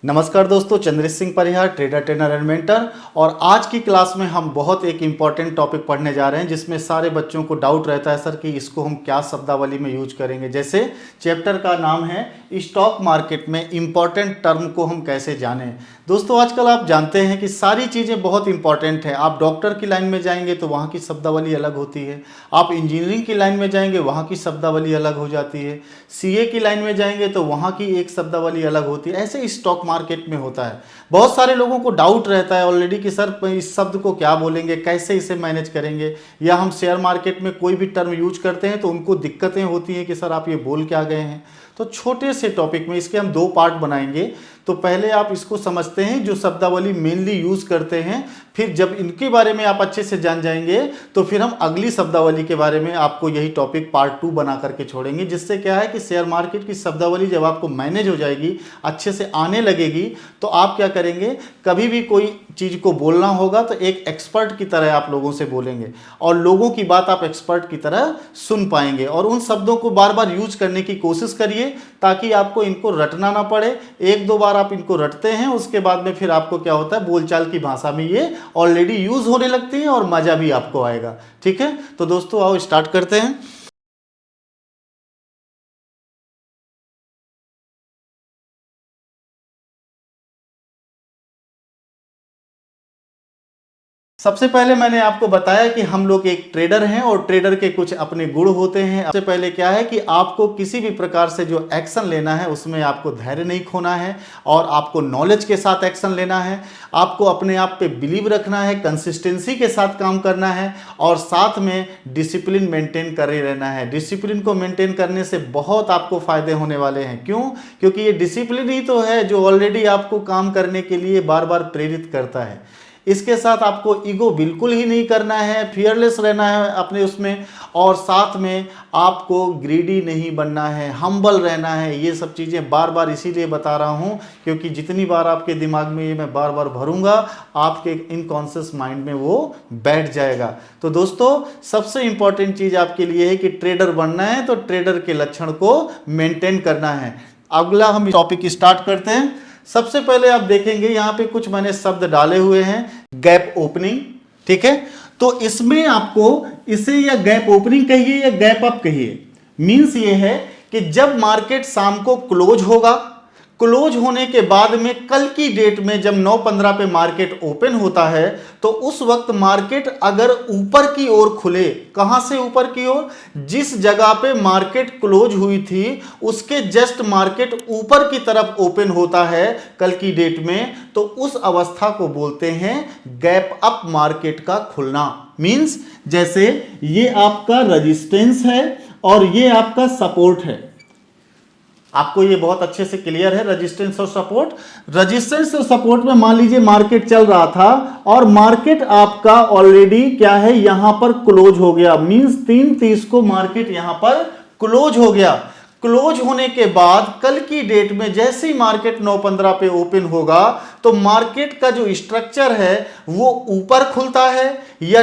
नमस्कार दोस्तों, Chandresh Singh Parihar, trader trainer and mentor. और आज की क्लास में हम बहुत एक इम्पॉर्टेंट टॉपिक पढ़ने जा रहे हैं जिसमें सारे बच्चों को डाउट रहता है सर कि इसको हम क्या शब्दावली में यूज करेंगे। जैसे चैप्टर का नाम है स्टॉक मार्केट में इम्पॉर्टेंट टर्म को हम कैसे जानें। दोस्तों आजकल आप जानते हैं कि सारी चीज़ें बहुत इंपॉर्टेंट हैं। आप डॉक्टर की लाइन में जाएंगे तो वहाँ की शब्दावली अलग होती है, आप इंजीनियरिंग की लाइन में जाएंगे वहाँ की शब्दावली अलग हो जाती है, सीए की लाइन में जाएंगे तो वहाँ की एक शब्दावली अलग होती है। ऐसे स्टॉक मार्केट में होता है। बहुत सारे लोगों को डाउट रहता है ऑलरेडी कि सर इस शब्द को क्या बोलेंगे, कैसे इसे मैनेज करेंगे, या हम शेयर मार्केट में कोई भी टर्म यूज करते हैं तो उनको दिक्कतें होती हैं कि सर आप ये बोल क्या गए हैं। तो छोटे से टॉपिक में इसके हम दो पार्ट बनाएंगे। तो पहले आप इसको समझते हैं जो शब्दावली मेनली यूज करते हैं, फिर जब इनके बारे में आप अच्छे से जान जाएंगे तो फिर हम अगली शब्दावली के बारे में आपको यही टॉपिक पार्ट 2 बना करके छोड़ेंगे। जिससे क्या है कि शेयर मार्केट की शब्दावली जब आपको मैनेज हो जाएगी, अच्छे से आने लगेगी, तो आप क्या करेंगे, कभी भी कोई चीज़ को बोलना होगा तो एक एक्सपर्ट की तरह आप लोगों से बोलेंगे और लोगों की बात आप एक्सपर्ट की तरह सुन पाएंगे। और उन शब्दों को बार बार यूज करने की कोशिश करिए ताकि आपको इनको रटना ना पड़े। एक दो बार आप इनको रटते हैं, उसके बाद में फिर आपको क्या होता है, बोलचाल की भाषा में ये ऑलरेडी यूज होने लगती है और मजा भी आपको आएगा। ठीक है, तो दोस्तों आओ स्टार्ट करते हैं। सबसे पहले मैंने आपको बताया कि हम लोग एक ट्रेडर हैं और ट्रेडर के कुछ अपने गुण होते हैं। सबसे पहले क्या है कि आपको किसी भी प्रकार से जो एक्शन लेना है उसमें आपको धैर्य नहीं खोना है और आपको नॉलेज के साथ एक्शन लेना है। आपको अपने आप पे बिलीव रखना है, कंसिस्टेंसी के साथ काम करना है और साथ में डिसिप्लिन मेंटेन करे रहना है। डिसिप्लिन को मेंटेन करने से बहुत आपको फायदे होने वाले हैं। क्यों? क्योंकि ये डिसिप्लिन ही तो है जो ऑलरेडी आपको काम करने के लिए बार बार प्रेरित करता है। इसके साथ आपको ईगो बिल्कुल ही नहीं करना है, फियरलेस रहना है अपने उसमें, और साथ में आपको ग्रीडी नहीं बनना है, हम्बल रहना है। ये सब चीज़ें बार बार इसीलिए बता रहा हूँ क्योंकि जितनी बार आपके दिमाग में ये मैं बार बार भरूंगा आपके इनकॉन्शियस माइंड में वो बैठ जाएगा। तो दोस्तों सबसे इंपॉर्टेंट चीज़ आपके लिए है कि ट्रेडर बनना है तो ट्रेडर के लक्षण को मेंटेन करना है। अगला हम टॉपिक स्टार्ट करते हैं। सबसे पहले आप देखेंगे यहाँ पे कुछ मैंने शब्द डाले हुए हैं, गैप ओपनिंग। ठीक है, तो इसमें आपको इसे या गैप ओपनिंग कहिए या गैप अप कहिए। मींस ये है कि जब मार्केट शाम को क्लोज होगा, क्लोज होने के बाद में कल की डेट में जब 9:15 पे मार्केट ओपन होता है तो उस वक्त मार्केट अगर ऊपर की ओर खुले, कहां से ऊपर की ओर, जिस जगह पे मार्केट क्लोज हुई थी उसके जस्ट मार्केट ऊपर की तरफ ओपन होता है कल की डेट में, तो उस अवस्था को बोलते हैं गैप अप मार्केट का खुलना। मींस जैसे ये आपका रेजिस्टेंस है और ये आपका सपोर्ट है। आपको ये बहुत अच्छे से क्लियर है रेजिस्टेंस और सपोर्ट। रेजिस्टेंस और सपोर्ट में मान लीजिए मार्केट चल रहा था और मार्केट आपका ऑलरेडी क्या है, यहां पर क्लोज हो गया। मींस 3:30 को मार्केट यहां पर क्लोज हो गया। क्लोज होने के बाद कल की डेट में जैसे ही मार्केट 9:15 पे ओपन होगा तो मार्केट का जो स्ट्रक्चर है वो ऊपर खुलता है या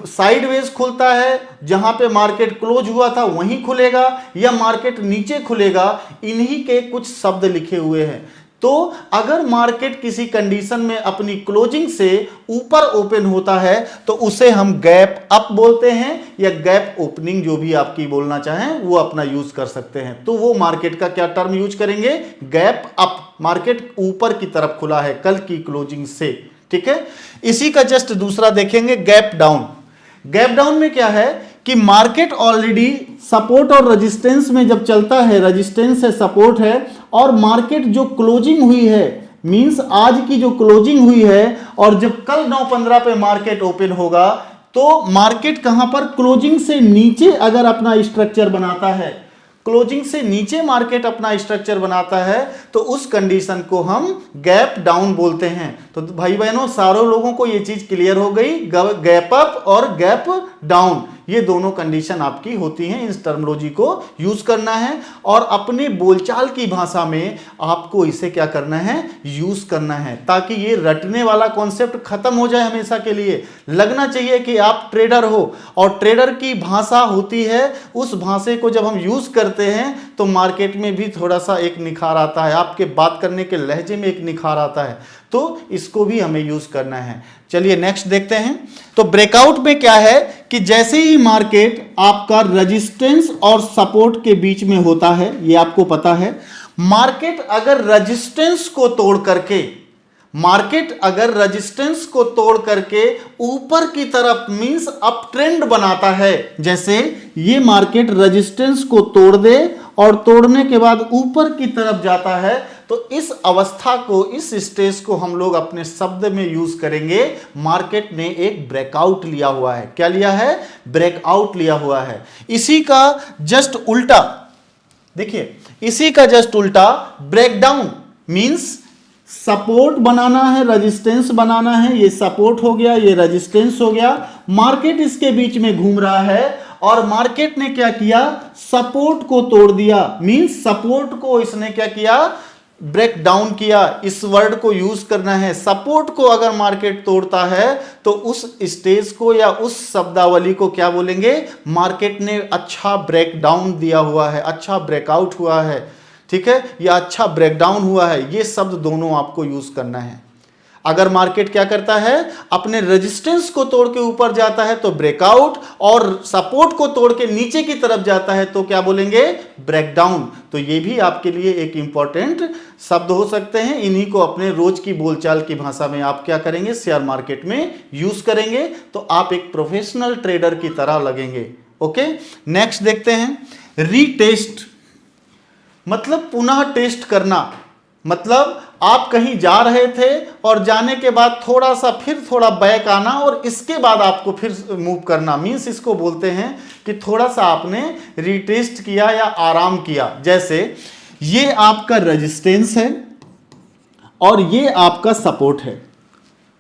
साइडवेज खुलता है, जहां पे मार्केट क्लोज हुआ था वहीं खुलेगा, या मार्केट नीचे खुलेगा। इन्हीं के कुछ शब्द लिखे हुए हैं। तो अगर मार्केट किसी कंडीशन में अपनी क्लोजिंग से ऊपर ओपन होता है तो उसे हम गैप अप बोलते हैं या गैप ओपनिंग, जो भी आपकी बोलना चाहें वो अपना यूज कर सकते हैं। तो वो मार्केट का क्या टर्म यूज करेंगे, गैप अप। मार्केट ऊपर की तरफ खुला है कल की क्लोजिंग से। ठीक है, इसी का जस्ट दूसरा देखेंगे गैप डाउन। गैप डाउन में क्या है कि मार्केट ऑलरेडी सपोर्ट और रेजिस्टेंस में जब चलता है, रेजिस्टेंस है, सपोर्ट है, और मार्केट जो क्लोजिंग हुई है, मींस आज की जो क्लोजिंग हुई है, और जब कल 9:15 पे मार्केट ओपन होगा तो मार्केट कहां पर, क्लोजिंग से नीचे अगर अपना स्ट्रक्चर बनाता है, क्लोजिंग से नीचे मार्केट अपना स्ट्रक्चर बनाता है तो उस कंडीशन को हम गैप डाउन बोलते हैं। तो भाई बहनों सारों लोगों को ये चीज क्लियर हो गई, गैप अप और गैप डाउन ये दोनों कंडीशन आपकी होती हैं। इस टर्मिनोलॉजी को यूज करना है और अपने बोलचाल की भाषा में आपको इसे क्या करना है, यूज करना है, ताकि ये रटने वाला कॉन्सेप्ट खत्म हो जाए हमेशा के लिए। लगना चाहिए कि आप ट्रेडर हो और ट्रेडर की भाषा होती है, उस भाषा को जब हम यूज करते हैं तो मार्केट में भी थोड़ा सा एक निखार आता है, आपके बात करने के लहजे में एक निखार आता है, तो इसको भी हमें यूज करना है। चलिए नेक्स्ट देखते हैं। तो ब्रेकआउट में क्या है कि जैसे ही मार्केट आपका रेजिस्टेंस और सपोर्ट के बीच में होता है, ये आपको पता है, मार्केट अगर रेजिस्टेंस को तोड़ करके ऊपर की तरफ मींस अप ट्रेंड बनाता है, जैसे ये मार्केट रेजिस्टेंस को तोड़ दे और तोड़ने के बाद ऊपर की तरफ जाता है, तो इस अवस्था को, इस स्टेज को हम लोग अपने शब्द में यूज करेंगे, मार्केट ने एक ब्रेकआउट लिया हुआ है। क्या लिया है? ब्रेकआउट लिया हुआ है। इसी का जस्ट उल्टा देखिए, इसी का जस्ट उल्टा ब्रेकडाउन मींस सपोर्ट बनाना है, रेजिस्टेंस बनाना है, ये सपोर्ट हो गया, ये रेजिस्टेंस हो गया, मार्केट इसके बीच में घूम रहा है और मार्केट ने क्या किया, सपोर्ट को तोड़ दिया, मींस सपोर्ट को इसने क्या किया, ब्रेक डाउन किया। इस वर्ड को यूज करना है। सपोर्ट को अगर मार्केट तोड़ता है तो उस स्टेज को या उस शब्दावली को क्या बोलेंगे, मार्केट ने अच्छा ब्रेक डाउन दिया हुआ है, अच्छा ब्रेकआउट हुआ है, ठीक है, या अच्छा ब्रेकडाउन हुआ है। ये शब्द दोनों आपको यूज करना है। अगर मार्केट क्या करता है, अपने रेजिस्टेंस को तोड़ के ऊपर जाता है तो ब्रेकआउट, और सपोर्ट को तोड़ के नीचे की तरफ जाता है तो क्या बोलेंगे, ब्रेकडाउन। तो ये भी आपके लिए एक इंपॉर्टेंट शब्द हो सकते हैं। इन्हीं को अपने रोज की बोलचाल की भाषा में आप क्या करेंगे, शेयर मार्केट में यूज करेंगे, तो आप एक प्रोफेशनल ट्रेडर की तरह लगेंगे। ओके, नेक्स्ट देखते हैं। रीटेस्ट मतलब पुनः टेस्ट करना, मतलब आप कहीं जा रहे थे और जाने के बाद थोड़ा सा फिर थोड़ा बैक आना और इसके बाद आपको फिर मूव करना, मींस इसको बोलते हैं कि थोड़ा सा आपने रीटेस्ट किया या आराम किया। जैसे ये आपका रेजिस्टेंस है और ये आपका सपोर्ट है।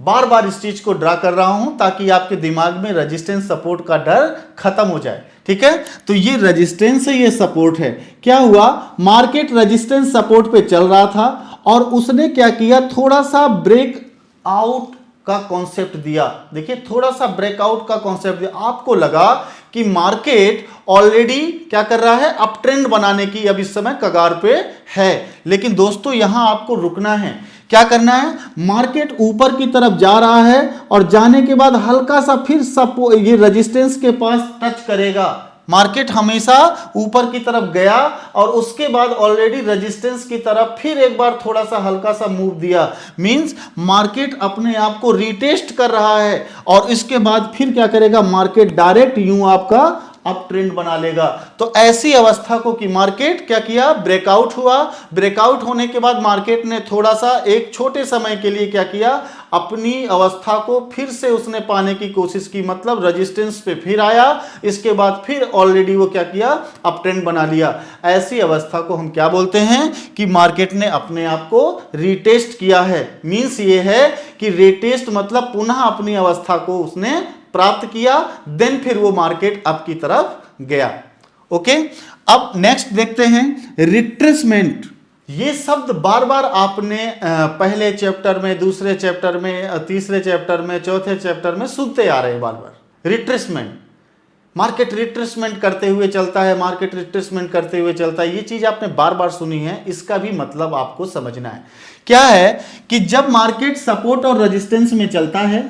बार बार इस चीज को ड्रा कर रहा हूं ताकि आपके दिमाग में रेजिस्टेंस सपोर्ट का डर खत्म हो जाए, ठीक है। तो ये रेजिस्टेंस है, ये सपोर्ट है। क्या हुआ, मार्केट रेजिस्टेंस सपोर्ट पे चल रहा था और उसने क्या किया, थोड़ा सा ब्रेक आउट का कॉन्सेप्ट दिया। देखिए, थोड़ा सा ब्रेकआउट का कॉन्सेप्ट दिया। आपको लगा कि मार्केट ऑलरेडी क्या कर रहा है, अप ट्रेंड बनाने की अब इस समय कगार पे है, लेकिन दोस्तों यहां आपको रुकना है। क्या करना है, मार्केट ऊपर की तरफ जा रहा है और जाने के बाद हल्का सा फिर ये रेजिस्टेंस के पास टच करेगा। मार्केट हमेशा ऊपर की तरफ गया और उसके बाद ऑलरेडी रेजिस्टेंस की तरफ फिर एक बार थोड़ा सा हल्का सा मूव दिया, मींस मार्केट अपने आप को रीटेस्ट कर रहा है और इसके बाद फिर क्या करेगा, मार्केट डायरेक्ट यूं आपका अप ट्रेंड बना लेगा। तो ऐसी अवस्था को कि मार्केट क्या किया, ब्रेकआउट हुआ। ब्रेकआउट होने के बाद मार्केट ने थोड़ा सा एक छोटे समय के लिए क्या किया, अपनी अवस्था को फिर से उसने पाने की कोशिश की, मतलब रेजिस्टेंस पे फिर आया, इसके बाद फिर ऑलरेडी वो क्या किया, अप ट्रेंड बना लिया। ऐसी अवस्था को हम क्या बोलते हैं कि मार्केट ने अपने आप को रीटेस्ट किया है। मींस ये है कि रीटेस्ट मतलब पुनः अपनी अवस्था को उसने प्राप्त किया, देन फिर वो मार्केट अप की तरफ गया। ओके, अब नेक्स्ट देखते हैं रिट्रेसमेंट। ये शब्द बार बार आपने पहले चैप्टर में, दूसरे चैप्टर में, तीसरे चैप्टर में, चौथे चैप्टर में सुनते आ रहे हैं बार बार। रिट्रेसमेंट, मार्केट रिट्रेसमेंट करते हुए चलता है, मार्केट रिट्रेसमेंट करते हुए चलता है। ये चीज आपने बार बार सुनी है, इसका भी मतलब आपको समझना है। क्या है कि जब मार्केट सपोर्ट और रेजिस्टेंस में चलता है,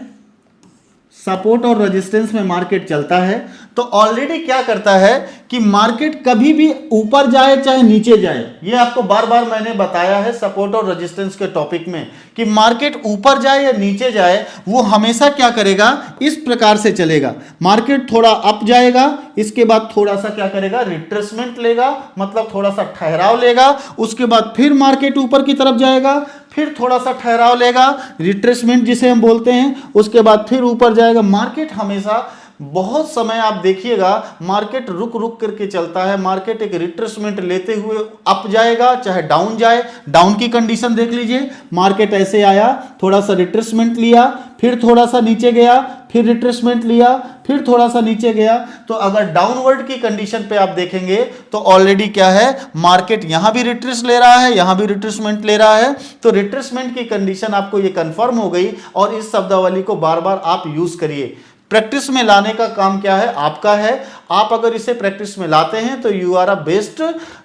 सपोर्ट और रेजिस्टेंस में मार्केट चलता है, तो ऑलरेडी क्या करता है कि मार्केट कभी भी ऊपर जाए चाहे नीचे जाए, ये आपको बार बार मैंने बताया है सपोर्ट और रेजिस्टेंस के टॉपिक में, कि मार्केट ऊपर जाए या नीचे जाए वो हमेशा क्या करेगा, इस प्रकार से चलेगा। मार्केट थोड़ा अप जाएगा, इसके बाद थोड़ा सा क्या करेगा, रिट्रेसमेंट लेगा, मतलब थोड़ा सा ठहराव लेगा, उसके बाद फिर मार्केट ऊपर की तरफ जाएगा, फिर थोड़ा सा ठहराव लेगा, रिट्रेसमेंट जिसे हम बोलते हैं, उसके बाद फिर ऊपर जाएगा। मार्केट हमेशा बहुत समय आप देखिएगा मार्केट रुक रुक करके चलता है, मार्केट एक रिट्रेसमेंट लेते हुए अप जाएगा चाहे डाउन जाए। डाउन की कंडीशन देख लीजिए, मार्केट ऐसे आया, थोड़ा सा रिट्रेसमेंट लिया, फिर थोड़ा सा नीचे गया, फिर रिट्रेसमेंट लिया, फिर थोड़ा सा नीचे गया। तो अगर डाउनवर्ड की कंडीशन पे आप देखेंगे तो ऑलरेडी क्या है, मार्केट यहां भी रिट्रेस ले रहा है, यहां भी रिट्रेसमेंट ले रहा है। तो रिट्रेसमेंट की कंडीशन आपको ये कंफर्म हो गई और इस शब्दावली को बार बार आप यूज करिए। प्रैक्टिस में लाने का काम क्या है, आपका है। आप अगर इसे प्रैक्टिस में लाते हैं तो you are a best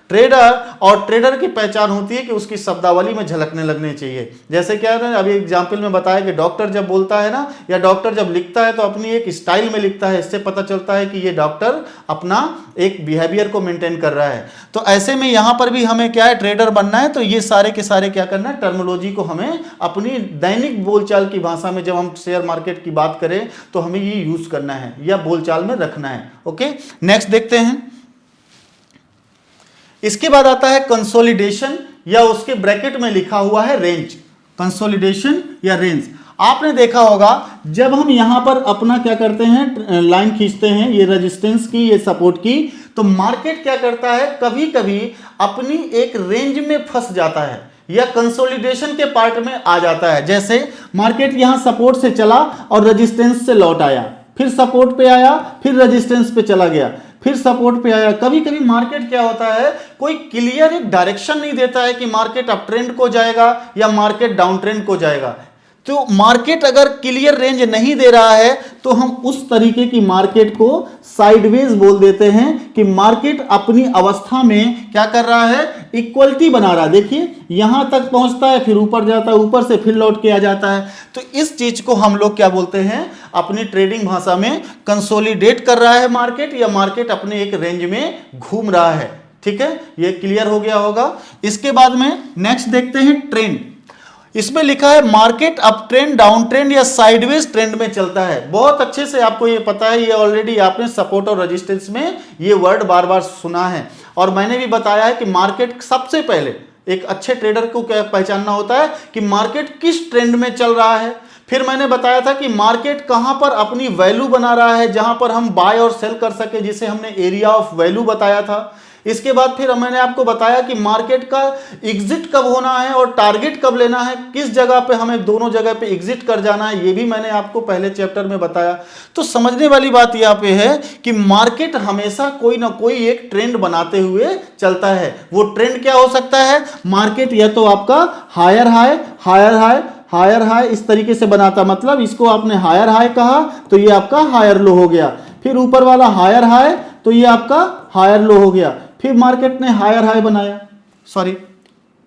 trader. और ट्रेडर की पहचान होती है कि उसकी शब्दावली में झलकने लगने चाहिए। जैसे क्या है ना, अभी एग्जाम्पल में बताया कि डॉक्टर जब बोलता है ना, या डॉक्टर जब लिखता है तो अपनी एक स्टाइल में लिखता है, इससे पता चलता है कि ये डॉक्टर अपना एक बिहेवियर को मेंटेन कर रहा है। तो ऐसे में यहां पर भी हमें क्या है, ट्रेडर बनना है तो ये सारे के सारे क्या करना है, टर्मिनोलॉजी को हमें अपनी दैनिक बोलचाल की भाषा में जब हम शेयर मार्केट की बात करें तो हमें ये यूज करना है या बोलचाल में रखना है। ओके, नेक्स्ट देखते हैं। इसके बाद आता है कंसोलिडेशन, या उसके ब्रैकेट में लिखा हुआ है रेंज। कंसोलिडेशन या रेंज, आपने देखा होगा जब हम यहां पर अपना क्या करते हैं, लाइन खींचते हैं, ये रेजिस्टेंस की, ये सपोर्ट की, तो मार्केट क्या करता है, कभी कभी अपनी एक रेंज में फंस जाता है या कंसोलिडेशन के पार्ट में आ जाता है। जैसे मार्केट यहां सपोर्ट से चला और रेजिस्टेंस से लौट आया, फिर सपोर्ट पे आया, फिर रेजिस्टेंस पे चला गया, फिर सपोर्ट पे आया। कभी कभी मार्केट क्या होता है, कोई क्लियर एक डायरेक्शन नहीं देता है कि मार्केट अप ट्रेंड को जाएगा या मार्केट डाउन ट्रेंड को जाएगा। तो मार्केट अगर क्लियर रेंज नहीं दे रहा है तो हम उस तरीके की मार्केट को साइडवेज बोल देते हैं कि मार्केट अपनी अवस्था में क्या कर रहा है, इक्वलिटी बना रहा है। देखिए यहां तक पहुंचता है, फिर ऊपर जाता है, ऊपर से फिर लौट के आ जाता है। तो इस चीज को हम लोग क्या बोलते हैं, अपनी ट्रेडिंग भाषा में कंसोलिडेट कर रहा है मार्केट, या मार्केट अपने एक रेंज में घूम रहा है। ठीक है, ये क्लियर हो गया होगा। इसके बाद में नेक्स्ट देखते हैं ट्रेंड। इसमें लिखा है market up trend, down trend या साइडवेज ट्रेंड में चलता है। बहुत अच्छे से आपको ये पता है, ये ऑलरेडी आपने सपोर्ट और रेजिस्टेंस में ये वर्ड बार बार सुना है। और मैंने भी बताया है कि मार्केट सबसे पहले एक अच्छे ट्रेडर को क्या पहचानना होता है कि मार्केट किस ट्रेंड में चल रहा है। फिर मैंने बताया था कि मार्केट कहां पर अपनी वैल्यू बना रहा है, जहां पर हम बाय और सेल कर सके, जिसे हमने एरिया ऑफ वैल्यू बताया था। इसके बाद फिर मैंने आपको बताया कि मार्केट का एग्जिट कब होना है और टारगेट कब लेना है, किस जगह पे हमें दोनों जगह पे एग्जिट कर जाना है, ये भी मैंने आपको पहले चैप्टर में बताया। तो समझने वाली बात यहाँ पे है कि मार्केट हमेशा कोई ना कोई एक ट्रेंड बनाते हुए चलता है। वो ट्रेंड क्या हो सकता है, मार्केट या तो आपका higher high, higher high, higher high इस तरीके से बनाता, मतलब इसको आपने हायर हाई कहा तो ये आपका हायर लो हो गया, फिर ऊपर वाला हायर हाई तो ये आपका हायर लो हो गया, फिर मार्केट ने हायर हाई बनाया,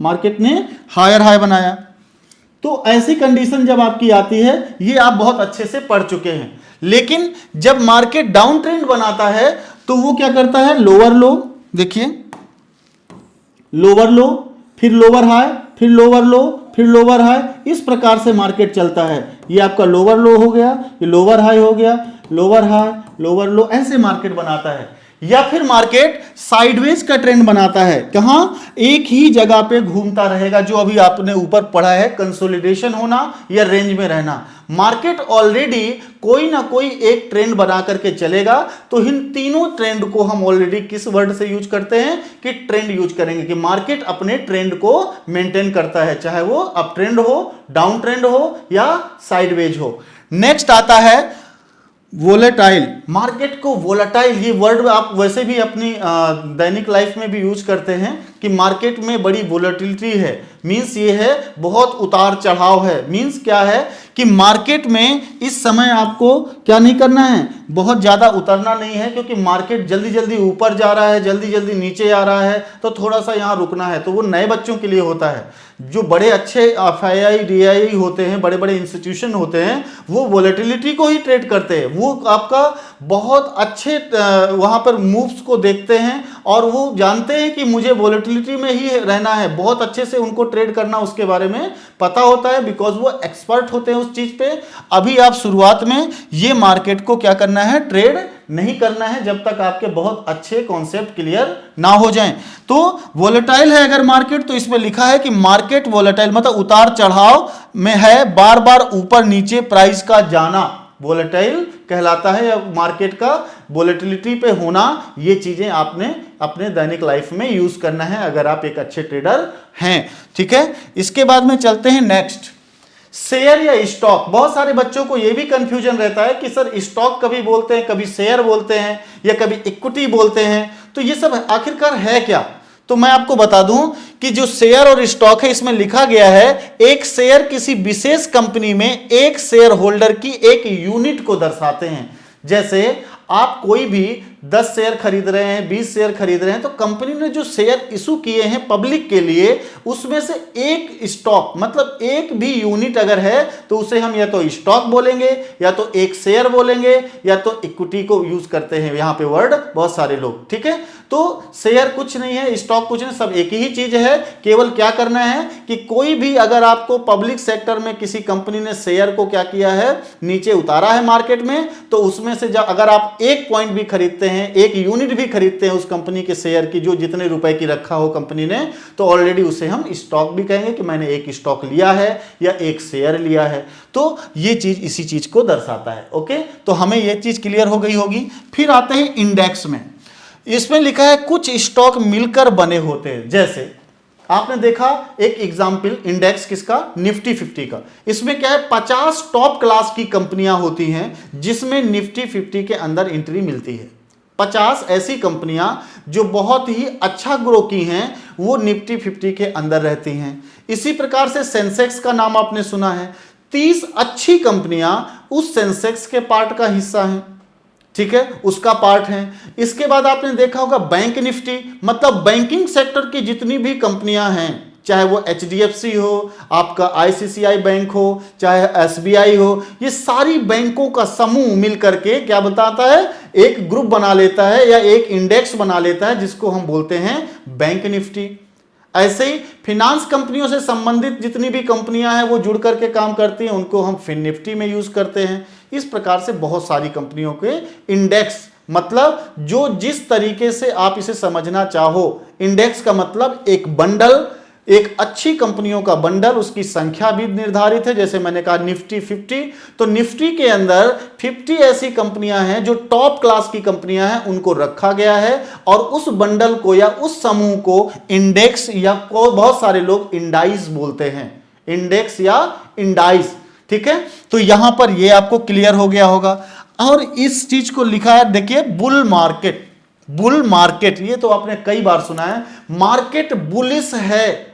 मार्केट ने हायर हाई बनाया। तो ऐसी कंडीशन जब आपकी आती है, ये आप बहुत अच्छे से पढ़ चुके हैं। लेकिन जब मार्केट डाउन ट्रेंड बनाता है तो वो क्या करता है, लोअर लो, देखिए लोअर लो, फिर लोअर हाई, फिर लोअर लो, फिर लोअर हाई, इस प्रकार से मार्केट चलता है। ये आपका लोअर लो हो गया, ये लोअर हाई हो गया, लोअर हाई, लोअर लो, ऐसे मार्केट बनाता है। या फिर मार्केट साइडवेज का ट्रेंड बनाता है, कहां, एक ही जगह पे घूमता रहेगा, जो अभी आपने ऊपर पढ़ा है, कंसोलिडेशन होना या रेंज में रहना। मार्केट ऑलरेडी कोई ना कोई एक ट्रेंड बना करके चलेगा। तो इन तीनों ट्रेंड को हम ऑलरेडी किस वर्ड से यूज करते हैं, कि ट्रेंड यूज करेंगे, कि मार्केट अपने ट्रेंड को मेंटेन करता है, चाहे वो अप ट्रेंड हो, डाउन ट्रेंड हो या साइडवेज हो। नेक्स्ट आता है वोलेटाइल। मार्केट को वोलेटाइल, ये वर्ड आप वैसे भी अपनी दैनिक लाइफ में भी यूज करते हैं कि मार्केट में बड़ी वोलेटिलिटी है। मींस ये है बहुत उतार चढ़ाव है। मींस क्या है कि मार्केट में इस समय आपको क्या नहीं करना है, बहुत ज़्यादा उतरना नहीं है, क्योंकि मार्केट जल्दी जल्दी ऊपर जा रहा है, जल्दी जल्दी नीचे आ रहा है, तो थोड़ा सा यहाँ रुकना है। तो वो नए बच्चों के लिए होता है। जो बड़े अच्छे FII DII होते हैं, बड़े बड़े इंस्टीट्यूशन होते हैं, वो वोलेटिलिटी को ही ट्रेड करते हैं। वो आपका बहुत अच्छे वहाँ पर मूव्स को देखते हैं और वो जानते हैं कि मुझे वोलेटिलिटी में ही रहना है। बहुत अच्छे से उनको ट्रेड करना उसके बारे में पता होता है, बिकॉज वो एक्सपर्ट होते हैं उस चीज़ पे। अभी आप शुरुआत में ये मार्केट को क्या करना है, ट्रेड नहीं करना है, जब तक आपके बहुत अच्छे कॉन्सेप्ट क्लियर ना हो जाएं। तो वोलेटाइल है अगर मार्केट, तो इसमें लिखा है कि मार्केट वोलेटाइल मतलब उतार चढ़ाव में है, बार बार ऊपर नीचे प्राइस का जाना वोलेटाइल कहलाता है, या मार्केट का वोलेटिलिटी पे होना, ये चीजें आपने अपने दैनिक लाइफ में यूज करना है अगर आप एक अच्छे ट्रेडर हैं। ठीक है, इसके बाद में चलते हैं नेक्स्ट, शेयर या स्टॉक। बहुत सारे बच्चों को यह भी कंफ्यूजन रहता है कि सर स्टॉक कभी बोलते हैं, कभी शेयर बोलते हैं, या कभी इक्विटी बोलते हैं, तो ये सब आखिरकार है क्या? तो मैं आपको बता दूं कि जो शेयर और स्टॉक है, इसमें लिखा गया है एक शेयर किसी विशेष कंपनी में एक शेयर होल्डर की एक यूनिट को दर्शाते हैं। जैसे आप कोई भी 10 शेयर खरीद रहे हैं, 20 शेयर खरीद रहे हैं, तो कंपनी ने जो शेयर इशू किए हैं पब्लिक के लिए, उसमें से एक स्टॉक मतलब एक भी यूनिट अगर है तो उसे हम या तो स्टॉक बोलेंगे, या तो एक शेयर बोलेंगे, या तो इक्विटी को यूज करते हैं यहां पे वर्ड बहुत सारे लोग। ठीक है, तो शेयर कुछ नहीं है, स्टॉक कुछ नहीं, सब एक ही चीज है। केवल क्या करना है कि कोई भी अगर आपको पब्लिक सेक्टर में किसी कंपनी ने शेयर को क्या किया है, नीचे उतारा है मार्केट में, तो उसमें से जब अगर आप एक पॉइंट भी खरीदते हैं, एक यूनिट भी खरीदते हैं उस कंपनी के शेयर की, जो जितने रुपए की रखा हो कंपनी ने, तो ऑलरेडी उसे हम स्टॉक भी कहेंगे कि मैंने एक स्टॉक लिया है या एक शेयर लिया है। तो ये चीज इसी चीज को दर्शाता है। ओके, तो हमें ये चीज क्लियर हो गई होगी। फिर आते हैं इंडेक्स में। इसमें लिखा है कुछ स्टॉक मिलकर बने होते हैं। जैसे आपने देखा एक एग्जाम्पल इंडेक्स किसका, निफ्टी 50 का। इसमें क्या है, 50 टॉप क्लास की कंपनियां होती हैं जिसमें निफ्टी 50 के अंदर एंट्री मिलती है। 50 ऐसी कंपनियां जो बहुत ही अच्छा ग्रो की हैं, वो निफ्टी 50 के अंदर रहती हैं। इसी प्रकार से सेंसेक्स का नाम आपने सुना है। 30 अच्छी कंपनियां उस सेंसेक्स के पार्ट का हिस्सा हैं। ठीक है, उसका पार्ट है। इसके बाद आपने देखा होगा बैंक निफ्टी, मतलब बैंकिंग सेक्टर की जितनी भी कंपनियां हैं, चाहे वो HDFC हो, आपका ICICI बैंक हो, चाहे SBI हो, ये सारी बैंकों का समूह मिलकर के क्या बताता है, एक ग्रुप बना लेता है या एक इंडेक्स बना लेता है, जिसको हम बोलते हैं बैंक निफ्टी। ऐसे ही फिनांस कंपनियों से संबंधित जितनी भी कंपनियां हैं वो जुड़ करके काम करती हैं, उनको हम फिन निफ्टी में यूज करते हैं। इस प्रकार से बहुत सारी कंपनियों के इंडेक्स, मतलब जो जिस तरीके से आप इसे समझना चाहो, इंडेक्स का मतलब एक बंडल, एक अच्छी कंपनियों का बंडल, उसकी संख्या भी निर्धारित है। जैसे मैंने कहा निफ्टी 50, तो निफ्टी के अंदर 50 ऐसी कंपनियां हैं जो टॉप क्लास की कंपनियां हैं, उनको रखा गया है, और उस बंडल को या उस समूह को इंडेक्स या बहुत सारे लोग इंडाइस बोलते हैं, इंडेक्स या इंडाइस। ठीक है, तो यहां पर यह आपको क्लियर हो गया होगा। और इस चीज को लिखा है, देखिए बुल मार्केट। बुल मार्केट ये तो आपने कई बार सुना है, मार्केट बुलिश है।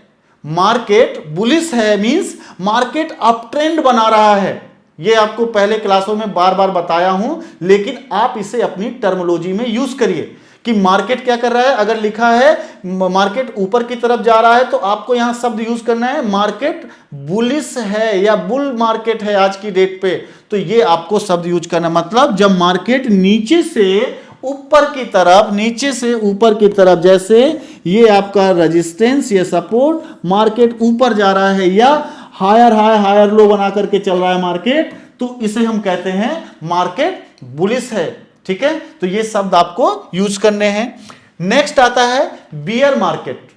मार्केट बुलिश है मींस मार्केट अप ट्रेंड बना रहा है। ये आपको पहले क्लासों में बार बार बताया हूं, लेकिन आप इसे अपनी टर्मिनोलॉजी में यूज करिए कि मार्केट क्या कर रहा है। अगर लिखा है मार्केट ऊपर की तरफ जा रहा है, तो आपको यहां शब्द यूज करना है मार्केट बुलिश है या बुल मार्केट है आज की डेट पे, तो ये आपको शब्द यूज करना। मतलब जब मार्केट नीचे से ऊपर की तरफ, नीचे से ऊपर की तरफ, जैसे ये आपका रेजिस्टेंस या सपोर्ट, मार्केट ऊपर जा रहा है या हायर हाई हायर लो बना करके चल रहा है मार्केट, तो इसे हम कहते हैं मार्केट बुलिश है। ठीक है, तो ये शब्द आपको यूज करने हैं। नेक्स्ट आता है बियर मार्केट।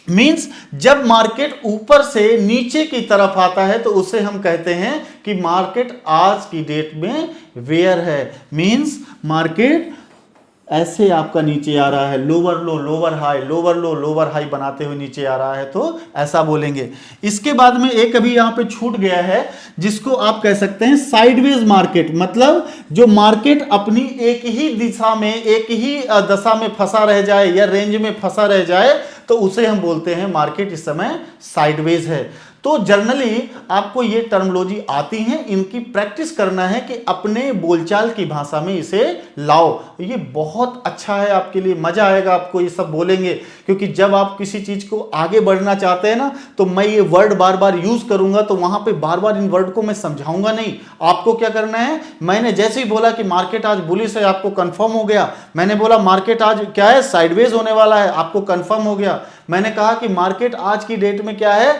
मींस जब मार्केट ऊपर से नीचे की तरफ आता है, तो उसे हम कहते हैं कि मार्केट आज की डेट में वेयर है। मींस मार्केट ऐसे आपका नीचे आ रहा है, लोअर लो लोअर हाई, लोअर लो लोअर हाई बनाते हुए नीचे आ रहा है, तो ऐसा बोलेंगे। इसके बाद में एक अभी यहां पे छूट गया है, जिसको आप कह सकते हैं साइडवेज मार्केट। मतलब जो मार्केट अपनी एक ही दिशा में, एक ही दशा में फंसा रह जाए या रेंज में फंसा रह जाए, तो उसे हम बोलते हैं मार्केट इस समय साइडवेज है। तो जनरली आपको ये टर्मिनोलॉजी आती है, इनकी प्रैक्टिस करना है कि अपने बोलचाल की भाषा में इसे लाओ। ये बहुत अच्छा है आपके लिए, मजा आएगा आपको ये सब बोलेंगे, क्योंकि जब आप किसी चीज को आगे बढ़ना चाहते हैं ना, तो मैं ये वर्ड बार बार यूज करूंगा, तो वहां पे बार बार इन वर्ड को मैं समझाऊंगा नहीं। आपको क्या करना है, मैंने जैसे ही बोला कि मार्केट आज बुलिश है, आपको कंफर्म हो गया। मैंने बोला मार्केट आज क्या है, साइडवेज होने वाला है, आपको कंफर्म हो गया। मैंने कहा कि मार्केट आज की डेट में क्या है,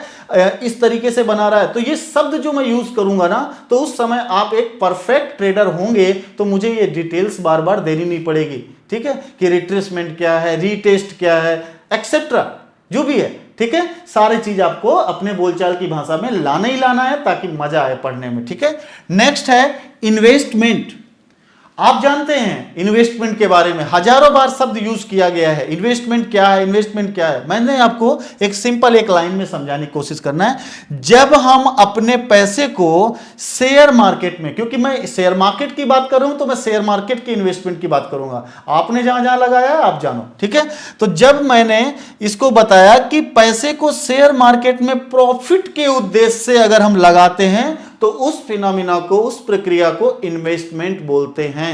इस तरीके से बना रहा है, तो ये शब्द जो मैं यूज करूंगा ना, तो उस समय आप एक परफेक्ट ट्रेडर होंगे, तो मुझे ये डिटेल्स बार बार देनी नहीं पड़ेगी। ठीक है, कि रिट्रेसमेंट क्या है, रीटेस्ट क्या है, एक्सेट्रा जो भी है। ठीक है, सारी चीज आपको अपने बोलचाल की भाषा में लाना ही लाना है, ताकि मजा आए पढ़ने में। ठीक है, नेक्स्ट है इन्वेस्टमेंट। आप जानते हैं इन्वेस्टमेंट के बारे में हजारों बार शब्द यूज किया गया है। इन्वेस्टमेंट क्या है, इन्वेस्टमेंट क्या है, मैंने आपको एक सिंपल एक लाइन में समझाने की कोशिश करना है। जब हम अपने पैसे को शेयर मार्केट में, क्योंकि मैं शेयर मार्केट की बात कर रहा हूं तो मैं शेयर मार्केट की इन्वेस्टमेंट की बात करूंगा, आपने जहां जहां लगाया आप जानो, ठीक है। तो जब मैंने इसको बताया कि पैसे को शेयर मार्केट में प्रॉफिट के उद्देश्य से अगर हम लगाते हैं तो उस फिनोमिना को, उस प्रक्रिया को इन्वेस्टमेंट बोलते हैं।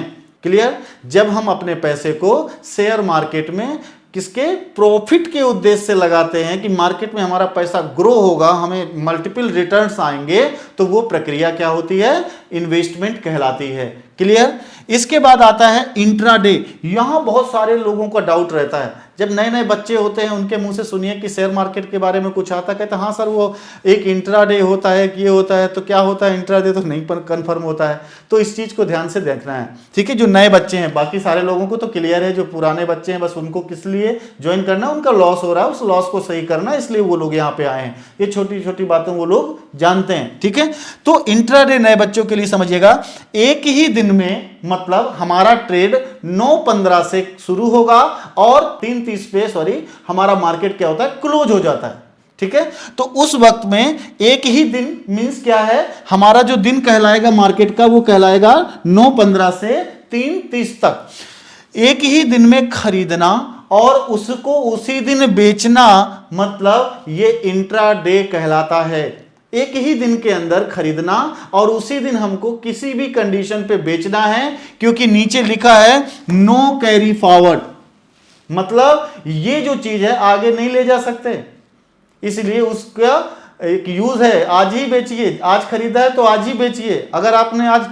क्लियर? जब हम अपने पैसे को शेयर मार्केट में किसके प्रॉफिट के उद्देश्य से लगाते हैं कि मार्केट में हमारा पैसा ग्रो होगा, हमें मल्टीपल रिटर्न्स आएंगे, तो वो प्रक्रिया क्या होती है? इन्वेस्टमेंट कहलाती है। क्लियर? इसके बाद आता है इंट्राडे। यहां बहुत सारे लोगों का डाउट रहता है, जब नए नए बच्चे होते हैं उनके मुंह से सुनिए कि शेयर मार्केट के बारे में कुछ आता, कहते हाँ सर वो एक इंट्राडे होता है कि ये होता है, तो क्या होता है इंट्राडे, तो नहीं पर कंफर्म होता है। तो इस चीज को ध्यान से देखना है, ठीक है। जो नए बच्चे हैं, बाकी सारे लोगों को तो क्लियर है, जो पुराने बच्चे हैं बस उनको किस लिए ज्वाइन करना, उनका लॉस हो रहा है, उस लॉस को सही करना, इसलिए वो लोग यहाँ पे आए हैं। ये छोटी छोटी बातें वो लोग जानते हैं, ठीक है। तो इंट्राडे नए बच्चों के लिए समझिएगा, एक ही दिन में मतलब हमारा ट्रेड 9:15 से शुरू होगा और 3:30 पे हमारा मार्केट क्या होता है? क्लोज हो जाता है, ठीक है। तो उस वक्त में एक ही दिन मींस क्या है? हमारा जो दिन कहलाएगा मार्केट का वो कहलाएगा 9:15 से 3:30 तक। एक ही दिन में खरीदना और उसको उसी दिन बेचना, मतलब ये इंट्राडे कहलाता है। एक ही दिन के अंदर खरीदना और उसी दिन हमको किसी भी कंडीशन पे बेचना है, क्योंकि नीचे लिखा है नो कैरी फॉरवर्ड, मतलब ये जो चीज है आगे नहीं ले जा सकते, इसलिए उसका एक यूज है, आज ही बेचिए, आज खरीदा है तो आज ही बेचिए। अगर आपने आज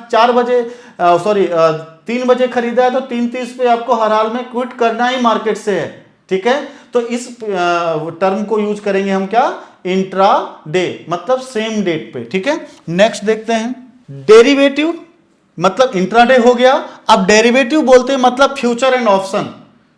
3 बजे खरीदा है तो 3:30 पे आपको हर हाल में क्विट करना ही मार्केट से है, ठीक है। तो इस टर्म को यूज करेंगे हम क्या? इंट्रा डे, मतलब सेम डेट पे, ठीक है। नेक्स्ट देखते हैं डेरिवेटिव, मतलब इंट्राडे हो गया। अब डेरिवेटिव बोलते हैं मतलब फ्यूचर एंड ऑप्शन,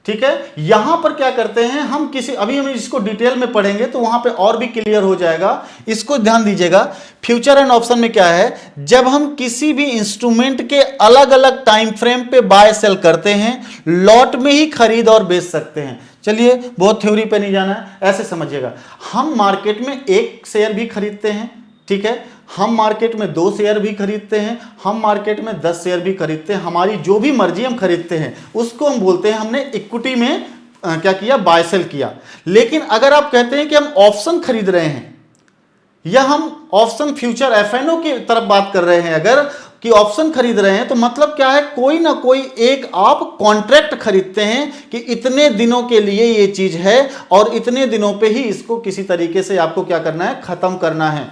ठीक है। यहां पर क्या करते हैं हम, अभी हम इसको डिटेल में पढ़ेंगे तो वहां पे और भी क्लियर हो जाएगा, इसको ध्यान दीजिएगा। फ्यूचर एंड ऑप्शन में क्या है? जब हम किसी भी इंस्ट्रूमेंट के अलग अलग टाइम फ्रेम पे बाय सेल करते हैं, लॉट में ही खरीद और बेच सकते हैं। चलिए बहुत थ्योरी पे नहीं जाना है, ऐसे समझिएगा। हम मार्केट में 1 शेयर भी खरीदते हैं, ठीक है। हम मार्केट में 2 शेयर भी खरीदते हैं, हम मार्केट में 10 शेयर भी खरीदते हैं, हमारी जो भी मर्जी हम खरीदते हैं उसको हम बोलते हैं हमने इक्विटी में क्या किया? बाय सेल किया। लेकिन अगर आप कहते हैं कि हम ऑप्शन खरीद रहे हैं या हम ऑप्शन फ्यूचर एफएनओ की तरफ बात कर रहे हैं, अगर कि ऑप्शन खरीद रहे हैं, तो मतलब क्या है? कोई ना कोई एक आप कॉन्ट्रैक्ट खरीदते हैं कि इतने दिनों के लिए ये चीज है और इतने दिनों पे ही इसको किसी तरीके से आपको क्या करना है? खत्म करना है,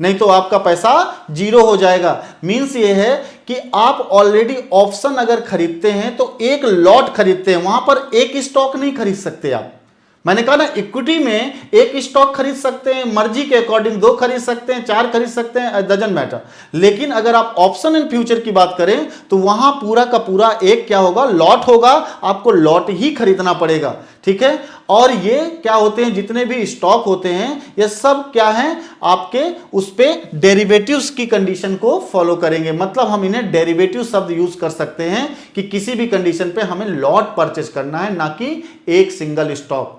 नहीं तो आपका पैसा जीरो हो जाएगा। मींस ये है कि आप ऑलरेडी ऑप्शन अगर खरीदते हैं तो एक लॉट खरीदते हैं, वहां पर एक स्टॉक नहीं खरीद सकते आप। मैंने कहा ना, इक्विटी में एक स्टॉक खरीद सकते हैं, मर्जी के अकॉर्डिंग 2 खरीद सकते हैं, 4 खरीद सकते हैं, डजंट मैटर। लेकिन अगर आप ऑप्शन एंड फ्यूचर की बात करें तो वहां पूरा का पूरा एक क्या होगा? लॉट होगा, आपको लॉट ही खरीदना पड़ेगा, ठीक है। और ये क्या होते हैं? जितने भी स्टॉक होते हैं ये सब क्या है? आपके उस पे डेरिवेटिव्स की कंडीशन को फॉलो करेंगे, मतलब हम इन्हें डेरिवेटिव शब्द यूज कर सकते हैं कि किसी भी कंडीशन पे हमें लॉट परचेज करना है, ना कि एक सिंगल स्टॉक।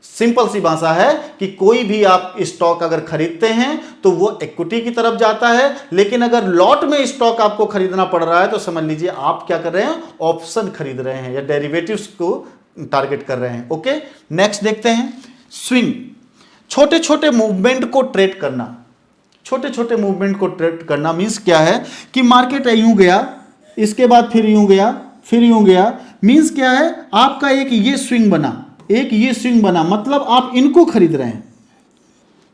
सिंपल सी भाषा है कि कोई भी आप स्टॉक अगर खरीदते हैं तो वो इक्विटी की तरफ जाता है, लेकिन अगर लॉट में स्टॉक आपको खरीदना पड़ रहा है तो समझ लीजिए आप क्या कर रहे हैं? ऑप्शन खरीद रहे हैं या डेरिवेटिव्स को टारगेट कर रहे हैं। ओके, नेक्स्ट देखते हैं स्विंग। छोटे छोटे मूवमेंट को ट्रेड करना। छोटे छोटे मूवमेंट को ट्रेड करना मींस क्या है कि मार्केट यूं गया, इसके बाद फिर यूं गया, फिर यूं गया। मींस क्या है? आपका एक ये स्विंग बना, एक ये स्विंग बना, मतलब आप इनको खरीद रहे हैं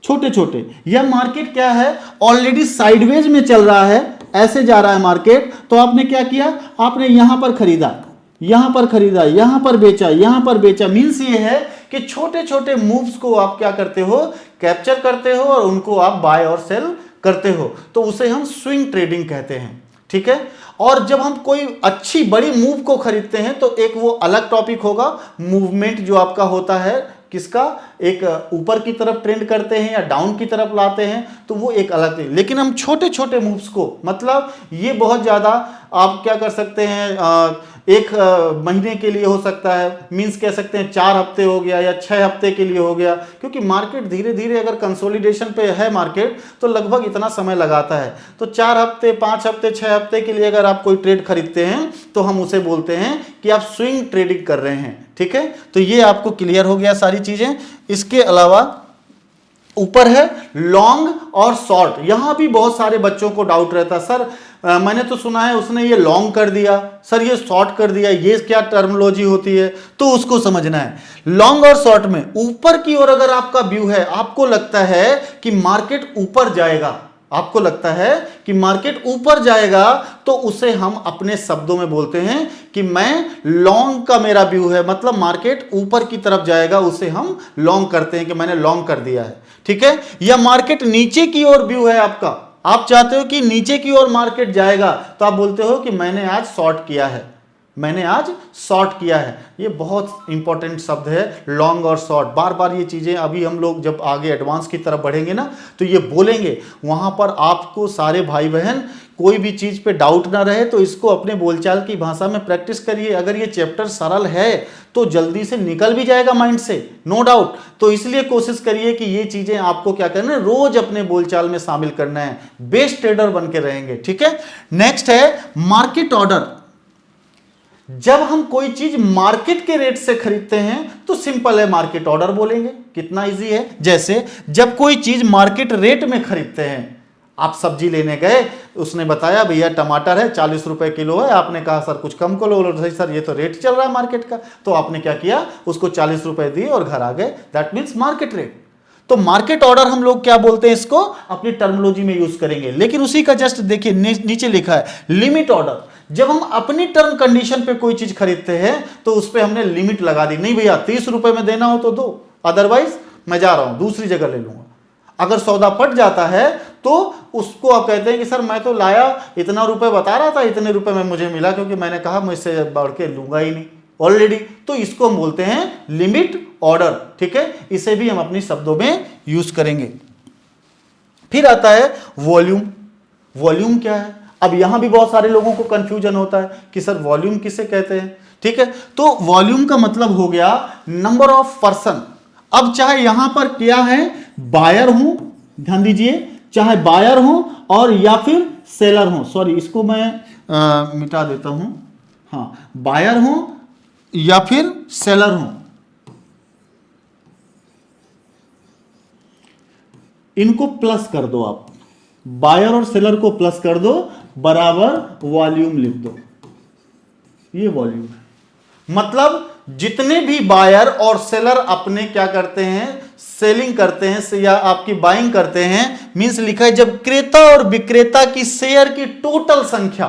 छोटे छोटे। यह मार्केट क्या है? ऑलरेडी साइडवेज में चल रहा है, ऐसे जा रहा है मार्केट, तो आपने क्या किया? आपने यहां पर खरीदा, यहां पर खरीदा, यहां पर बेचा, यहां पर बेचा। मींस ये है कि छोटे छोटे मूव्स को आप क्या करते हो? कैप्चर करते हो और उनको आप बाय और सेल करते हो, तो उसे हम स्विंग ट्रेडिंग कहते हैं, ठीक है। और जब हम कोई अच्छी बड़ी मूव को खरीदते हैं तो एक वो अलग टॉपिक होगा, मूवमेंट जो आपका होता है किसका? एक ऊपर की तरफ ट्रेंड करते हैं या डाउन की तरफ लाते हैं, तो वो एक अलग चीज। लेकिन हम छोटे छोटे मूव्स को, मतलब ये बहुत ज्यादा आप क्या कर सकते हैं, एक महीने के लिए हो सकता है, मींस कह सकते हैं 4 हफ्ते हो गया या 6 हफ्ते के लिए हो गया, क्योंकि मार्केट धीरे धीरे अगर कंसोलिडेशन पे है मार्केट तो लगभग इतना समय लगाता है। तो 4 हफ्ते, 5 हफ्ते, 6 हफ्ते के लिए अगर आप कोई ट्रेड खरीदते हैं तो हम उसे बोलते हैं कि आप स्विंग ट्रेडिंग कर रहे हैं। ठीक है, तो ये आपको क्लियर हो गया सारी चीजें। इसके अलावा ऊपर है लॉन्ग और शॉर्ट। यहां भी बहुत सारे बच्चों को डाउट रहता, सर मैंने तो सुना है उसने ये लॉन्ग कर दिया, सर ये शॉर्ट कर दिया, ये क्या टर्मिनोलॉजी होती है, तो उसको समझना है। लॉन्ग और शॉर्ट में ऊपर की ओर अगर आपका व्यू है, आपको लगता है कि मार्केट ऊपर जाएगा, आपको लगता है कि मार्केट ऊपर जाएगा, तो उसे हम अपने शब्दों में बोलते हैं कि मैं लॉन्ग का मेरा व्यू है, मतलब मार्केट ऊपर की तरफ जाएगा, उसे हम लॉन्ग करते हैं कि मैंने लॉन्ग कर दिया है। ठीक है, या मार्केट नीचे की ओर व्यू है आपका, आप चाहते हो कि नीचे की ओर मार्केट जाएगा, तो आप बोलते हो कि मैंने आज शॉर्ट किया है, मैंने आज शॉर्ट किया है। ये बहुत इंपॉर्टेंट शब्द है, लॉन्ग और शॉर्ट। बार बार ये चीजें अभी हम लोग जब आगे एडवांस की तरफ बढ़ेंगे ना, तो ये बोलेंगे, वहां पर आपको सारे भाई बहन कोई भी चीज पे डाउट ना रहे, तो इसको अपने बोलचाल की भाषा में प्रैक्टिस करिए। अगर ये चैप्टर सरल है तो जल्दी से निकल भी जाएगा माइंड से, नो डाउट। तो इसलिए कोशिश करिए कि ये चीजें आपको क्या करना है, रोज अपने बोलचाल में शामिल करना है, बेस्ट ट्रेडर बन के रहेंगे। ठीक है, नेक्स्ट है मार्केट ऑर्डर। जब हम कोई चीज मार्केट के रेट से खरीदते हैं तो सिंपल है, मार्केट ऑर्डर बोलेंगे। कितना इजी है, जैसे जब कोई चीज मार्केट रेट में खरीदते हैं, आप सब्जी लेने गए, उसने बताया भैया टमाटर है 40 रुपए किलो है, आपने कहा सर कुछ कम करो, सर ये तो रेट चल रहा है मार्केट का, तो आपने क्या किया, उसको 40 रुपए दिए और घर आ गए, दैट मीन्स मार्केट रेट। तो मार्केट ऑर्डर हम लोग क्या बोलते हैं, इसको अपनी टर्मिनोलॉजी में यूज करेंगे। लेकिन उसी का जस्ट देखिए नीचे लिखा है लिमिट ऑर्डर। जब हम अपनी टर्म कंडीशन पे कोई चीज खरीदते हैं तो उस पे हमने लिमिट लगा दी, नहीं भैया 30 रुपए में देना हो तो दो, अदरवाइज मैं जा रहा हूं दूसरी जगह ले लूंगा। अगर सौदा पट जाता है तो उसको आप कहते हैं कि सर मैं तो लाया, इतना रुपए बता रहा था, इतने रुपए में मुझे मिला, क्योंकि मैंने कहा मैं इससे बढ़ के लूंगा ही नहीं ऑलरेडी, तो इसको हम बोलते हैं लिमिट ऑर्डर। ठीक है, इसे भी हम अपने शब्दों में यूज करेंगे। फिर आता है वॉल्यूम। वॉल्यूम क्या है, अब यहां भी बहुत सारे लोगों को कंफ्यूजन होता है कि सर वॉल्यूम किसे कहते हैं। ठीक है, तो वॉल्यूम का मतलब हो गया नंबर ऑफ पर्सन। अब चाहे यहां पर क्या है, बायर हूं, ध्यान दीजिए, चाहे बायर हूं और या फिर सेलर हूं, सॉरी इसको मैं मिटा देता हूं, हाँ, बायर हूं या फिर सेलर हूं, इनको प्लस कर दो आप, बायर और सेलर को प्लस कर दो, बराबर वॉल्यूम लिख दो, ये वॉल्यूम है। मतलब जितने भी बायर और सेलर अपने क्या करते हैं, सेलिंग करते हैं या आपकी बाइंग करते हैं, मींस लिखा है जब क्रेता और विक्रेता की शेयर की टोटल संख्या,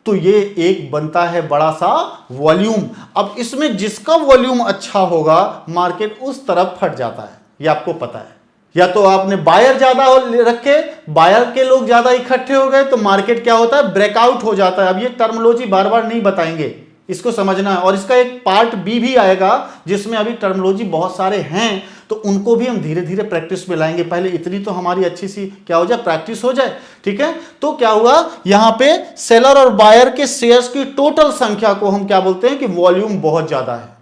तो ये एक बनता है बड़ा सा वॉल्यूम। अब इसमें जिसका वॉल्यूम अच्छा होगा मार्केट उस तरफ फट जाता है, ये आपको पता है। या तो आपने बायर ज्यादा रखे, बायर के लोग ज्यादा इकट्ठे हो गए, तो मार्केट क्या होता है, ब्रेकआउट हो जाता है। अब ये टर्मिनोलॉजी बार बार नहीं बताएंगे, इसको समझना है। और इसका एक पार्ट बी भी आएगा जिसमें अभी टर्मिनोलॉजी बहुत सारे हैं, तो उनको भी हम धीरे धीरे प्रैक्टिस में लाएंगे। पहले इतनी तो हमारी अच्छी सी क्या हो जाए, प्रैक्टिस हो जाए। ठीक है, तो क्या हुआ, यहां पे सेलर और बायर के शेयर्स की टोटल संख्या को हम क्या बोलते हैं कि वॉल्यूम बहुत ज्यादा है।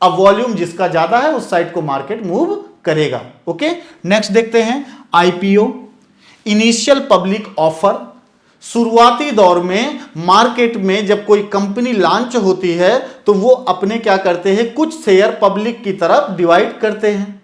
अब वॉल्यूम जिसका ज्यादा है उस साइड को मार्केट मूव करेगा। ओके, नेक्स्ट देखते हैं आईपीओ, इनिशियल पब्लिक ऑफर। शुरुआती दौर में मार्केट में जब कोई कंपनी लॉन्च होती है तो वो अपने क्या करते हैं, कुछ शेयर पब्लिक की तरफ डिवाइड करते हैं।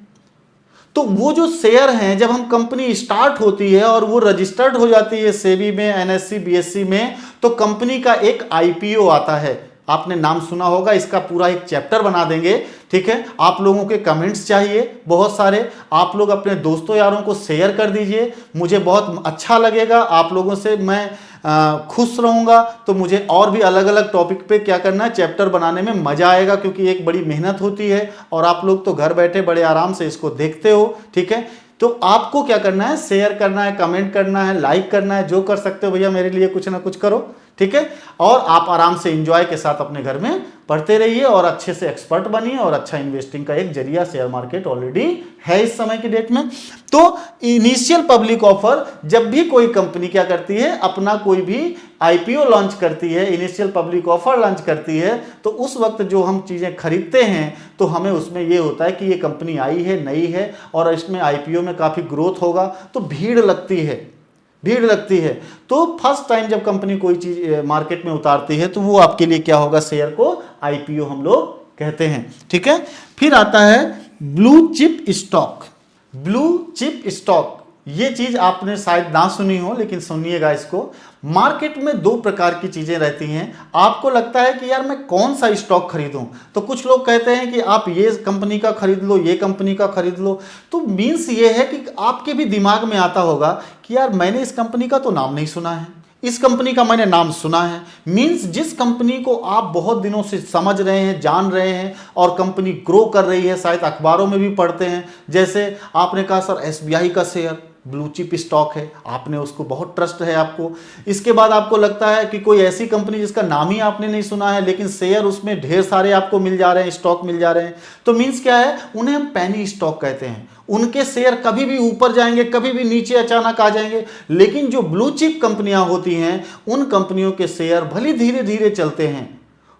तो वो जो शेयर हैं, जब हम कंपनी स्टार्ट होती है और वो रजिस्टर्ड हो जाती है सेबी में, एनएससी, बीएससी में, तो कंपनी का एक आईपीओ आता है। आपने नाम सुना होगा, इसका पूरा एक चैप्टर बना देंगे। ठीक है, आप लोगों के कमेंट्स चाहिए बहुत सारे, आप लोग अपने दोस्तों यारों को शेयर कर दीजिए, मुझे बहुत अच्छा लगेगा। आप लोगों से मैं खुश रहूंगा, तो मुझे और भी अलग अलग टॉपिक पे क्या करना है, चैप्टर बनाने में मजा आएगा, क्योंकि एक बड़ी मेहनत होती है और आप लोग तो घर बैठे बड़े आराम से इसको देखते हो। ठीक है, तो आपको क्या करना है, शेयर करना है, कमेंट करना है, लाइक करना है, जो कर सकते हो भैया मेरे लिए कुछ ना कुछ करो। ठीक है। और आप आराम से एंजॉय के साथ अपने घर में पढ़ते रहिए और अच्छे से एक्सपर्ट बनिए और अच्छा इन्वेस्टिंग का एक जरिया शेयर मार्केट ऑलरेडी है इस समय की डेट में। तो इनिशियल पब्लिक ऑफर, जब भी कोई कंपनी क्या करती है, अपना कोई भी आईपीओ लॉन्च करती है, इनिशियल पब्लिक ऑफर लॉन्च करती है, तो उस वक्त जो हम चीजें खरीदते हैं तो हमें उसमें ये होता है कि ये कंपनी आई है, नई है और इसमें आईपीओ में काफी ग्रोथ होगा, तो भीड़ लगती है। तो फर्स्ट टाइम जब कंपनी कोई चीज मार्केट में उतारती है तो वो आपके लिए क्या होगा, शेयर को आईपीओ हम लोग कहते हैं, ठीक है। फिर आता है blue chip stock. Blue chip stock, ये चीज आपने शायद ना सुनी हो, लेकिन सुनिएगा इसको। मार्केट में दो प्रकार की चीजें रहती हैं। आपको लगता है कि यार मैं कौन सा स्टॉक खरीदूं, तो कुछ लोग कहते हैं कि आप ये कंपनी का खरीद लो, ये कंपनी का खरीद लो। तो मीन्स ये है कि आपके भी दिमाग में आता होगा कि यार मैंने इस कंपनी का तो नाम नहीं सुना है, इस कंपनी का मैंने नाम सुना है। मींस जिस कंपनी को आप बहुत दिनों से समझ रहे हैं, जान रहे हैं और कंपनी ग्रो कर रही है, शायद अखबारों में भी पढ़ते हैं। जैसे आपने कहा सर एसबीआई का शेयर ब्लू चिप स्टॉक है, आपने उसको बहुत ट्रस्ट है आपको। इसके बाद आपको लगता है कि कोई ऐसी कंपनी जिसका नाम ही आपने नहीं सुना है लेकिन शेयर उसमें ढेर सारे आपको मिल जा रहे हैं, स्टॉक मिल जा रहे हैं, तो मींस क्या है, उन्हें हम पेनी स्टॉक कहते हैं। उनके शेयर कभी भी ऊपर जाएंगे, कभी भी नीचे अचानक आ जाएंगे। लेकिन जो ब्लू चिप कंपनियां होती हैं, उन कंपनियों के शेयर भले धीरे धीरे चलते हैं,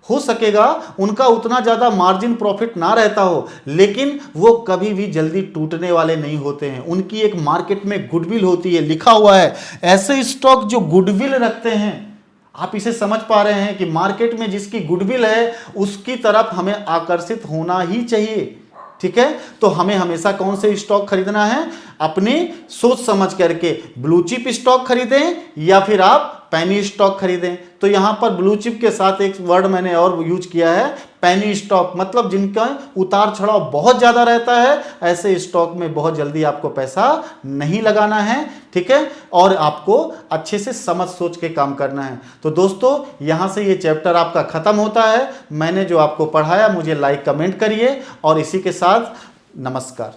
हो सकेगा उनका उतना ज्यादा मार्जिन प्रॉफिट ना रहता हो, लेकिन वो कभी भी जल्दी टूटने वाले नहीं होते हैं। उनकी एक मार्केट में गुडविल होती है, लिखा हुआ है ऐसे स्टॉक जो गुडविल रखते हैं। आप इसे समझ पा रहे हैं कि मार्केट में जिसकी गुडविल है उसकी तरफ हमें आकर्षित होना ही चाहिए, ठीक है। तो हमें हमेशा कौन से स्टॉक खरीदना है, अपनी सोच समझ करके ब्लू चिप स्टॉक खरीदें या फिर आप पेनी स्टॉक खरीदें। तो यहां पर ब्लू चिप के साथ एक वर्ड मैंने और यूज किया है, पेनी स्टॉक, मतलब जिनका उतार चढ़ाव बहुत ज्यादा रहता है, ऐसे स्टॉक में बहुत जल्दी आपको पैसा नहीं लगाना है, ठीक है। और आपको अच्छे से समझ सोच के काम करना है। तो दोस्तों यहां से ये चैप्टर आपका खत्म होता है। मैंने जो आपको पढ़ाया मुझे लाइक कमेंट करिए और इसी के साथ नमस्कार।